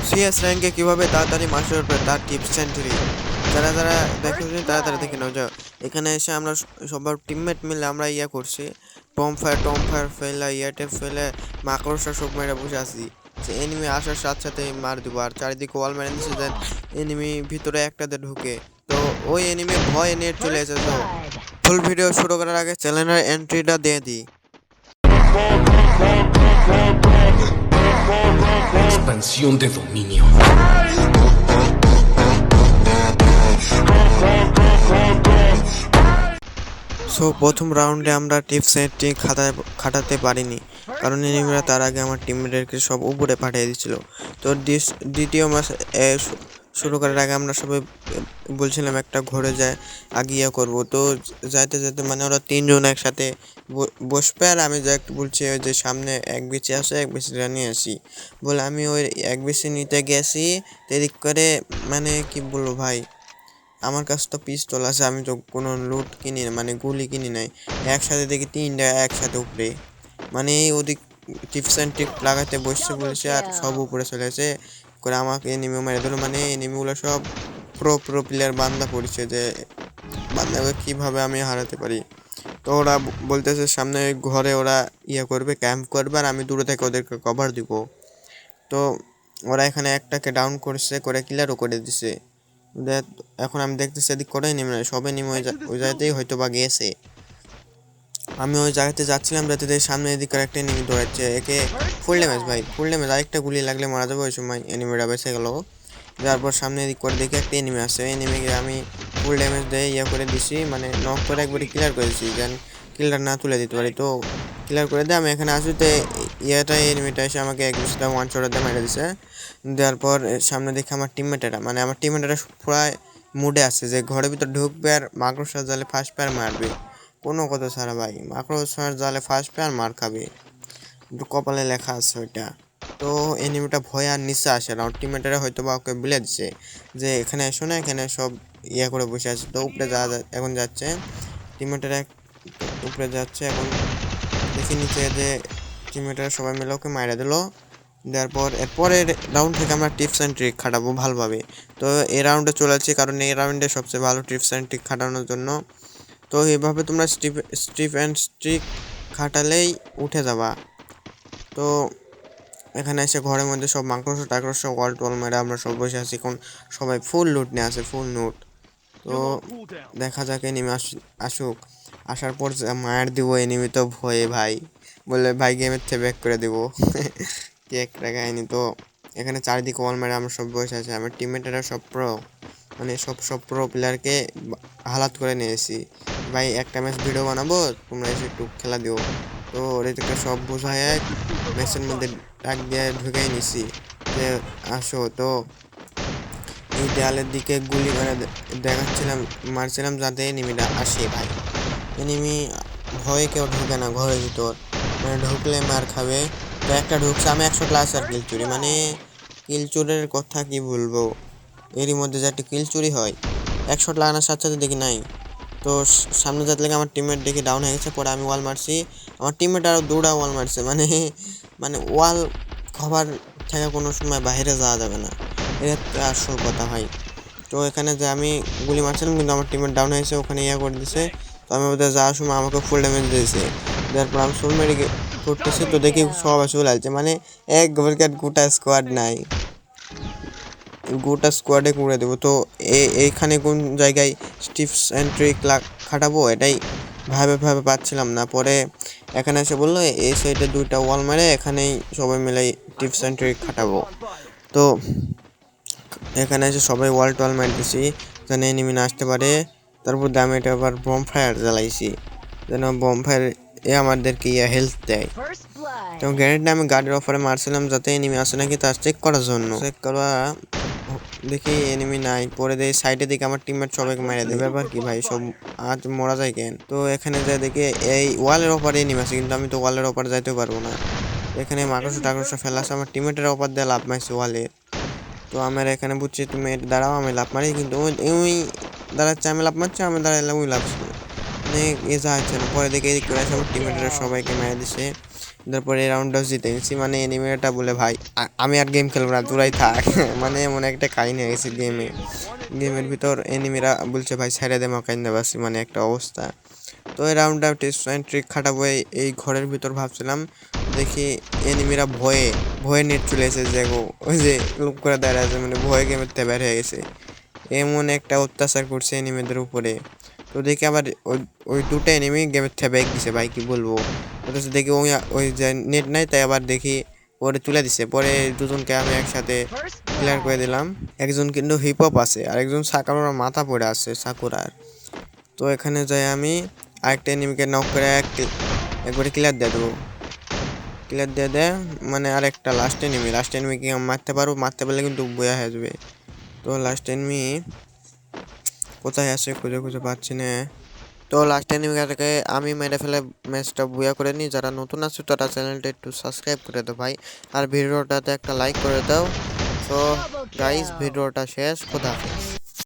CS র্যাঙ্কে কীভাবে তাড়াতাড়ি মাস্টার হবে তার টিপস অ্যান্ড ট্রিক যারা যারা দেখেনি তাড়াতাড়ি দেখে নাও। যাও এখানে এসে আমরা সবার টিমমেট মিলে আমরা করছি টম ফায়ার ফেলে ইয়াটে ফেলে মাকড়সা সব মেরে বসে আছি যে এনিমি আসার সাথে সাথে মার দিব। আর চারিদিকে ওয়াল মেরে দিচ্ছে দেন এনিমি ভিতরে একটাতে ঢুকে, তো ওই এনিমি ভয় নেট চলে এসেছে। তো ফুল ভিডিও শুরু করার আগে চ্যানেলের এন্ট্রিটা দিয়ে দিই। Expansión de dominio. সো প্রথম রাউন্ডে আমরা টিপস এন্ড ট্রিক খাটাতে পারিনি, কারণ এনিমিরা তার আগে আমার টিমমেটদেরকে সব উপরে পাঠিয়ে দিচ্ছিল। তো দ্বিতীয় ম্যাচ শুরু করার আগে আমরা সবাই বলছিলাম একটা ঘরে যায় আগে করবো। তো যাইতে যেতে মানে ওরা তিনজন একসাথে বসবে, আর আমি যা একটু বলছি ওই যে সামনে এক বিচি আসে এক বিচিটা নিয়ে আসি বলে আমি ওই এক বিচি নিতে গেছি। এদিক করে মানে কি বলবো ভাই, আমার কাছে তো পিস্তল আছে, আমি তো কোনো লুট কিনি না, মানে গুলি কিনি নাই। একসাথে দেখি তিনটা একসাথে উপরে, মানে ওদিক টিপস অ্যান্ড ট্রিক লাগাতে বসছে বলেছে আর সব উপরে চলে এসে করে আমাকে এনিমি মেরে দিল। মানে এনিমিগুলো সব প্রো প্লেয়ার বান্দা পড়ছে, যে বান্দাকে কীভাবে আমি হারাতে পারি। তো ওরা বলতেছে সামনে ঘরে ওরা করবে, ক্যাম্প করবে, আর আমি দূরে থেকে ওদেরকে কভার দিব। তো ওরা এখানে একটাকে ডাউন করছে, করে কিলারও করে দিছে। এখন আমি দেখতেছি এদিক করেই নেমে নাই, সবে নেমে ওই জায়গাতেই হয়তো বা গিয়েছে। আমি ওই জায়গাতে যাচ্ছিলাম যাতে সামনে এদিক করে একটা এনিমি দৌড়াচ্ছে, একে ফুল ড্যামেজ ভাই, ফুল ড্যামেজ, আরেকটা গুলি লাগলে মারা যাবে। ওই সময় এনিমিটা বেঁচে গেল। তারপর সামনে এদিক করে দেখি একটা এনিমি আসছে, ওই এনিমিকে আমি ফুল ড্যামেজ দিয়ে করে দিছি, মানে নক করে একবারে ক্লিয়ার করে দিছি যেন কিলটা না তুলে দিতে পারি। তো ক্লিয়ার করে দিয়ে আমি এখানে আসতে এনিমিটা এসে আমাকে এক বিশটা ওয়ান শট দিয়ে মেরে দিছে। দেওয়ার পর সামনে দেখি আমার টিমমেটেরা প্রায় মুডে আছে যে ঘরের ভিতর ঢুকবে আর মাকড়সার জালে ফার্স্ট পায়ার মারবে, কোনো কথা ছাড়া ভাই, মাকড়সার জালে ফার্স্ট পায়ার মার খাবে, একটু কপালে লেখা আছে ওইটা। তো এনিমিটা ভয় আর নিচে আসে না, টিমমেটেরা হয়তো বা ওকে বলে দিচ্ছে যে এখানে এসো না, এখানে সব করে বসে আছে। তো উপরে এখন যাচ্ছে টিমমেটেরা, উপরে যাচ্ছে এখন দেখি নিচে যে টিমমেটেরা সবাই মিলে ওকে মাইরা দিল। দেওয়ার পর এরপরের রাউন্ড থেকে আমরা টিপস অ্যান্ড ট্রিক খাটাবো ভালোভাবে। তো এই রাউন্ডে চলে যাচ্ছি, কারণ এই রাউন্ডে সবচেয়ে ভালো টিপস অ্যান্ড ট্রিক খাটানোর জন্য। তো এইভাবে তোমরা টিপ অ্যান্ড ট্রিক খাটালেই উঠে যাবা। তো এখানে এসে ঘরের মধ্যে সব মাকড়সা টাকড়সা ওয়াল টোয়াল মেরে আমরা সব বসে আছি, এখন সবাই ফুল লুট নিয়ে আসে, ফুল লুট। তো দেখা যাক এনিমি আসুক, আসার পর মায়ের দিব। এনিমি তো ভয়ে ভাই বললে ভাই গেমের থেকে ব্যাক করে দেবো কি একটা কাহিনি। তো এখানে চারিদিকে ওয়াল মেরে আমরা সব বসে আছি, আমার টিমমেটেরা সব মানে সব প্রো প্লেয়ারকে হালাত করে নিয়েছি ভাই। একটা ম্যাচ ভিডিও বানাবো, তোমরা এসে একটু খেলা দিও। তো ওদেরকে সব বোঝায় ম্যাচের মধ্যে ডাক দিয়ে ঢুকেই নিছি যে আসো। তো এই দেয়ালের দিকে গুলি মানে মারছিলাম যাতে এনিমিটা আসে ভাই। এনিমি ভয়ে কেউ ঢুকে না ঘরের ভিতর, মানে ঢুকলে মার খাবে। তো একটা ঢুকছে, আমি 100 ক্লাস আর কিল চুরি, মানে কিল চুরের কথা কি বলবো, এরই মধ্যে যে একটা কিল চুরি হয় 100 লাগানোর সাথে সাথে দেখি নাই। তো সামনে যাতে লাগে আমার টিমমেট দেখি ডাউন হয়ে গেছে, পরে আমি ওয়াল মারছি, আমার টিমমেট আরও দুটা ওয়াল মারছে, মানে ওয়াল কভার থেকে কোনো সময় বাইরে যাওয়া যাবে না, এটা আসল কথা ভাই। তো এখানে যে আমি গুলি মারছিলাম কিন্তু আমার টিমমেট ডাউন হয়েছে, ওখানে করে দিছে। তো আমি ওদের যাওয়ার সময় আমাকে ফুল ড্যামেজ দিয়েছে, তারপর আমি ফুল মেরে করতেছি। তো দেখি সবাই চলে আসছে, মানে এক গোটা স্কোয়াড নাই, গোটা স্কোয়াডে করে দেবো। তো এইখানে কোন জায়গায় টিপস অ্যান্ড ট্রিক খাটাবো এটাই ভাবে পাচ্ছিলাম না। পরে এখানে এসে বললো এই সাইডে দুইটা ওয়াল মারে এখানেই সবাই মিলে টিপস অ্যান্ড ট্রিক খাটাবো। তো এখানে এসে সবাই ওয়াল টোয়াল মারতেছি যেন এনিমি না আসতে পারে। তারপর আমি এটা আবার বম ফায়ার জ্বালাইছি যেন বম ফায়ার আমাদেরকে হেলথ দেয়। তো গ্রেনেডটা আমি গাড়ির অফারে মারছিলাম যাতে এনিমি আসে নাকি তা চেক করার জন্য। চেক করা দেখি এনিমি নাই, পরে দেখি সাইডে দিকে আমার টিমমেট সবাইকে মেরে দেয়। ব্যাপার কি ভাই, সব আজ মরা যায় কেন? তো এখানে যাই দেখি এই ওয়ালের ওপারে এনিমি আছে, কিন্তু আমি তো ওয়ালের ওপারে যাইতে পারবো না। এখানে মাকড়সা টাকড়সা ফেলা আছে, আমার টিমমেটের ওপার দিয়ে লাভ মারছে ওয়ালে। তো আমার এখানে বুঝছি তুমি দাঁড়াও আমি লাভ মারি, কিন্তু ওই দাঁড়াচ্ছে আমি লাভ মারছি, আমি দাঁড়ালাম ওই লাভ মানে এ যাচ্ছে না। পরে দেখে এদিক করে আমার টিমমেটরা সবাইকে মেরে দিছে। তারপরে এই রাউন্ডটাও জিতে গেছি। মানে এনিমিটা বলে ভাই আমি আর গেম খেলবো না, তোরাই থাক। মানে এমন একটা কাহিনী হয়ে গেছে গেমের ভিতর এনিমিরা বলছে ভাই ছেড়ে দে মাকাইন দেবাসি, মানে একটা অবস্থা। তো এই রাউন্ডটা টিপস অ্যান্ড ট্রিক খাটাবো এই ঘরের ভিতর ভাবছিলাম, দেখি এনিমিরা ভয়ে নেট চলে এসেছে, দেখো ওই যে লুপ করে দাঁড়িয়ে আছে, মানে ভয়ে গেমের থেকে বের হয়ে গেছে। এমন একটা অত্যাচার করছে এনিমিদের উপরে। তো দেখি আবার ওই দুটো এনিমি গেমের থেকে ব্যাগ দিছে, ভাই কি বলবো। অথচ দেখি ওই যে নেট নাই, তাই আবার দেখি পরে তুলে দিছে। পরে দুজনকে আমি একসাথে ক্লিয়ার করে দিলাম। একজন কিন্তু হিপ হপ আছে আর একজন সাকুরার মাথা পড়ে আছে সাকুরার। তো এখানে যাই আমি আরেকটা এনিমিকে নক করে একবারে ক্লিয়ার দিয়ে দেবো। ক্লিয়ার দিয়ে দেয় মানে আরেকটা লাস্ট এনিমিকে মারতে পারবো, মারতে পারলে কিন্তু বয়া হয়ে যাবে। তো লাস্ট এনিমি কোথায় আছে খুঁজে খুঁজে পাচ্ছি না। তো লাস্ট এনিমিটাকে আমি মেরে ফেলে ম্যাচটা বুয়া করে নিই। যারা নতুন আছে তারা চ্যানেলটা একটু সাবস্ক্রাইব করে দাও ভাই, আর ভিডিওটাতে একটা লাইক করে দাও। তো গাইস ভিডিওটা শেষ, খোদা হাফেজ।